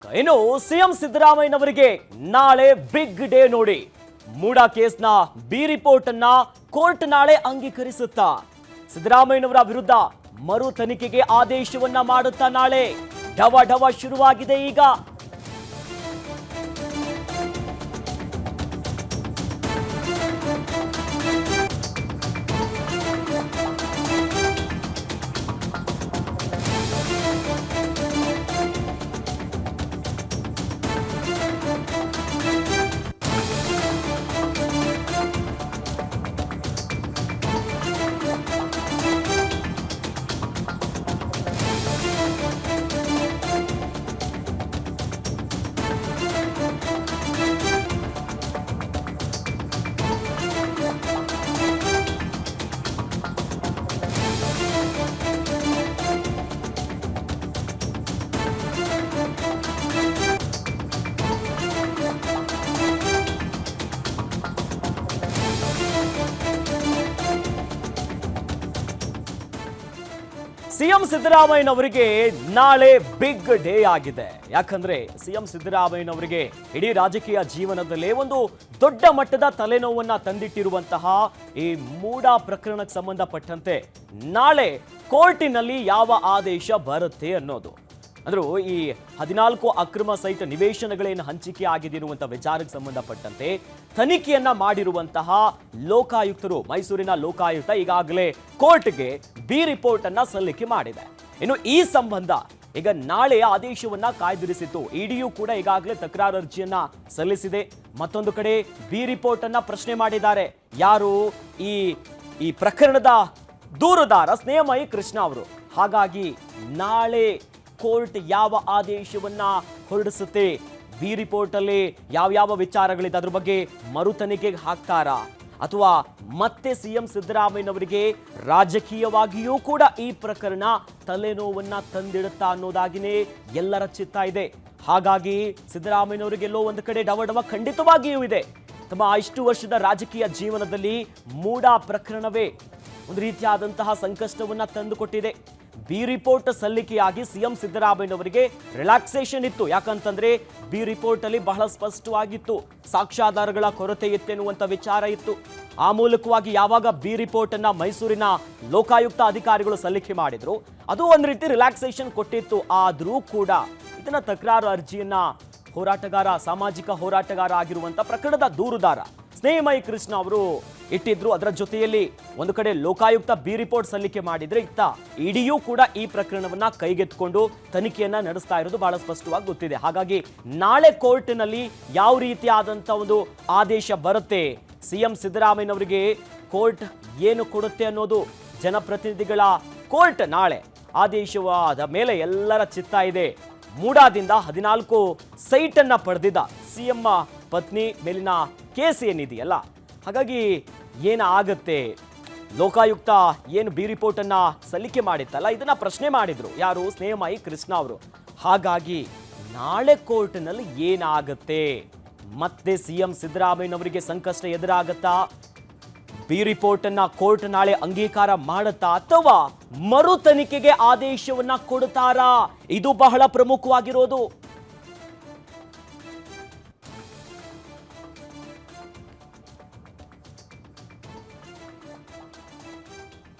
ಇನ್ನು ಸಿಎಂ ಸಿದ್ದರಾಮಯ್ಯನವರಿಗೆ ನಾಳೆ big day ನೋಡಿ. ಮೂಡಾ ಕೇಸ್ನ ಬಿ ರಿಪೋರ್ಟ್ ಅನ್ನ ಕೋರ್ಟ್ ನಾಳೆ ಅಂಗೀಕರಿಸುತ್ತಾ ಸಿದ್ದರಾಮಯ್ಯನವರ ವಿರುದ್ಧ ಮರು ತನಿಖೆಗೆ ಆದೇಶವನ್ನ ಮಾಡುತ್ತಾ ನಾಳೆ ಢವ ಢವ ಶುರುವಾಗಿದೆ ಈಗ. ಸಿಎಂ ಸಿದ್ದರಾಮಯ್ಯನವರಿಗೆ ನಾಳೆ ಬಿಗ್ ಡೇ ಆಗಿದೆ. ಯಾಕಂದ್ರೆ ಸಿಎಂ ಸಿದ್ದರಾಮಯ್ಯನವರಿಗೆ ಇಡೀ ರಾಜಕೀಯ ಜೀವನದಲ್ಲೇ ಒಂದು ದೊಡ್ಡ ಮಟ್ಟದ ತಲೆನೋವನ್ನ ತಂದಿಟ್ಟಿರುವಂತಹ ಈ ಮೂಡಾ ಪ್ರಕರಣಕ್ಕೆ ಸಂಬಂಧಪಟ್ಟಂತೆ ನಾಳೆ ಕೋರ್ಟಿನಲ್ಲಿ ಯಾವ ಆದೇಶ ಬರುತ್ತೆ ಅನ್ನೋದು, ಅಂದ್ರೂ ಈ 14 ಅಕ್ರಮ ಸಹಿತ ನಿವೇಶನಗಳೇನು ಹಂಚಿಕೆ ಆಗಿದಿರುವಂತಹ ವಿಚಾರಕ್ಕೆ ಸಂಬಂಧಪಟ್ಟಂತೆ ತನಿಖೆಯನ್ನ ಮಾಡಿರುವಂತಹ ಲೋಕಾಯುಕ್ತರು, ಮೈಸೂರಿನ ಲೋಕಾಯುಕ್ತ ಈಗಾಗಲೇ ಕೋರ್ಟ್ಗೆ ಬಿ ರಿಪೋರ್ಟ್ ಅನ್ನ ಸಲ್ಲಿಕೆ ಮಾಡಿದೆ. ಇನ್ನು ಈ ಸಂಬಂಧ ಈಗ ನಾಳೆ ಆದೇಶವನ್ನ ಕಾಯ್ದಿರಿಸಿತ್ತು. ಇಡಿಯು ಕೂಡ ಈಗಾಗಲೇ ತಕರಾರು ಅರ್ಜಿಯನ್ನ ಸಲ್ಲಿಸಿದೆ. ಮತ್ತೊಂದು ಕಡೆ ಬಿ ರಿಪೋರ್ಟ್ ಅನ್ನ ಪ್ರಶ್ನೆ ಮಾಡಿದ್ದಾರೆ ಯಾರು, ಈ ಪ್ರಕರಣದ ದೂರುದಾರ ಸ್ನೇಹಮಯಿ ಕೃಷ್ಣ ಅವರು. ಹಾಗಾಗಿ ನಾಳೆ ಕೋರ್ಟ್ ಯಾವ ಆದೇಶವನ್ನ ಹೊರಡಿಸುತ್ತೆ, ಬಿ ರಿಪೋರ್ಟ್ ಅಲ್ಲಿ ಯಾವ ವಿಚಾರಗಳಿದೆ, ಅದ್ರ ಬಗ್ಗೆ ಮರು ತನಿಖೆಗೆ ಹಾಕ್ತಾರಾ ಅಥವಾ ಮತ್ತೆ ಸಿಎಂ ಸಿದ್ದರಾಮಯ್ಯನವರಿಗೆ ರಾಜಕೀಯವಾಗಿಯೂ ಕೂಡ ಈ ಪ್ರಕರಣ ತಲೆನೋವನ್ನ ತಂದಿಡುತ್ತಾ ಅನ್ನೋದಾಗಿನೇ ಎಲ್ಲರ ಚಿತ್ತ ಇದೆ. ಹಾಗಾಗಿ ಸಿದ್ದರಾಮಯ್ಯನವರಿಗೆಲ್ಲೋ ಒಂದು ಕಡೆ ಡವಡವ ಖಂಡಿತವಾಗಿಯೂ ಇದೆ. ತಮ್ಮ ಇಷ್ಟು ವರ್ಷದ ರಾಜಕೀಯ ಜೀವನದಲ್ಲಿ ಮೂಡಾ ಪ್ರಕರಣವೇ ಒಂದು ರೀತಿಯಾದಂತಹ ಸಂಕಷ್ಟವನ್ನ ತಂದುಕೊಟ್ಟಿದೆ. ಬಿ ರಿಪೋರ್ಟ್ ಸಲ್ಲಿಕೆಯಾಗಿ ಸಿಎಂ ಸಿದ್ದರಾಮಯ್ಯನವರಿಗೆ ರಿಲ್ಯಾಕ್ಸೇಷನ್ ಇತ್ತು. ಯಾಕಂತಂದ್ರೆ ಬಿ ರಿಪೋರ್ಟ್ ಅಲ್ಲಿ ಬಹಳ ಸ್ಪಷ್ಟವಾಗಿತ್ತು, ಸಾಕ್ಷ್ಯಾಧಾರಗಳ ಕೊರತೆ ಇತ್ತೆನ್ನುವಂತ ವಿಚಾರ ಇತ್ತು. ಆ ಮೂಲಕವಾಗಿ ಯಾವಾಗ ಬಿ ರಿಪೋರ್ಟ್ ಅನ್ನ ಮೈಸೂರಿನ ಲೋಕಾಯುಕ್ತ ಅಧಿಕಾರಿಗಳು ಸಲ್ಲಿಕೆ ಮಾಡಿದ್ರು, ಅದು ಒಂದು ರೀತಿ ರಿಲ್ಯಾಕ್ಸೇಷನ್ ಕೊಟ್ಟಿತ್ತು. ಆದ್ರೂ ಕೂಡ ಇದನ್ನ ತಕರಾರು ಅರ್ಜಿಯನ್ನ ಹೋರಾಟಗಾರ, ಸಾಮಾಜಿಕ ಹೋರಾಟಗಾರ ಆಗಿರುವಂತ ಪ್ರಕರಣದ ದೂರುದಾರ ಸ್ನೇಹಮಯಿ ಕೃಷ್ಣ ಅವರು ಇಟ್ಟಿದ್ರು. ಅದರ ಜೊತೆಯಲ್ಲಿ ಒಂದು ಕಡೆ ಲೋಕಾಯುಕ್ತ ಬಿ ರಿಪೋರ್ಟ್ ಸಲ್ಲಿಕೆ ಮಾಡಿದ್ರೆ, ಇತ್ತ ಇಡಿಯೂ ಕೂಡ ಈ ಪ್ರಕರಣವನ್ನ ಕೈಗೆತ್ತಿಕೊಂಡು ತನಿಖೆಯನ್ನ ನಡೆಸ್ತಾ ಇರೋದು ಬಹಳ ಸ್ಪಷ್ಟವಾಗಿ ಗೊತ್ತಿದೆ. ಹಾಗಾಗಿ ನಾಳೆ ಕೋರ್ಟ್ನಲ್ಲಿ ಯಾವ ರೀತಿಯಾದಂತ ಒಂದು ಆದೇಶ ಬರುತ್ತೆ, ಸಿಎಂ ಸಿದ್ದರಾಮಯ್ಯನವರಿಗೆ ಕೋರ್ಟ್ ಏನು ಕೊಡುತ್ತೆ ಅನ್ನೋದು ಜನಪ್ರತಿನಿಧಿಗಳ ಕೋರ್ಟ್ ನಾಳೆ ಆದೇಶವಾದ ಮೇಲೆ ಎಲ್ಲರ ಚಿತ್ತ ಇದೆ. ಮೂಡಾದಿಂದ 14 ಸೈಟ್ ಅನ್ನ ಪಡೆದಿದ್ದ ಸಿಎಂ ಪತ್ನಿ ಮೇಲಿನ ಕೇಸ್ ಏನಿದೆಯಲ್ಲ, ಹಾಗಾಗಿ ಏನಾಗತ್ತೆ, ಲೋಕಾಯುಕ್ತ ಏನು ಬಿ ರಿಪೋರ್ಟ್ ಅನ್ನ ಸಲ್ಲಿಕೆ ಮಾಡಿತ್ತಲ್ಲ, ಇದನ್ನ ಪ್ರಶ್ನೆ ಮಾಡಿದ್ರು ಯಾರು, ಸ್ನೇಹಮಯಿ ಕೃಷ್ಣ ಅವರು. ಹಾಗಾಗಿ ನಾಳೆ ಕೋರ್ಟ್ನಲ್ಲಿ ಏನಾಗತ್ತೆ, ಮತ್ತೆ ಸಿಎಂ ಸಿದ್ದರಾಮಯ್ಯನವರಿಗೆ ಸಂಕಷ್ಟ ಎದುರಾಗತ್ತಾ, ಬಿ ರಿಪೋರ್ಟ್ ಅನ್ನ ಕೋರ್ಟ್ ನಾಳೆ ಅಂಗೀಕಾರ ಮಾಡುತ್ತಾ ಅಥವಾ ಮರು ತನಿಖೆಗೆ ಆದೇಶವನ್ನ ಕೊಡುತ್ತಾರಾ, ಇದು ಬಹಳ ಪ್ರಮುಖವಾಗಿರೋದು.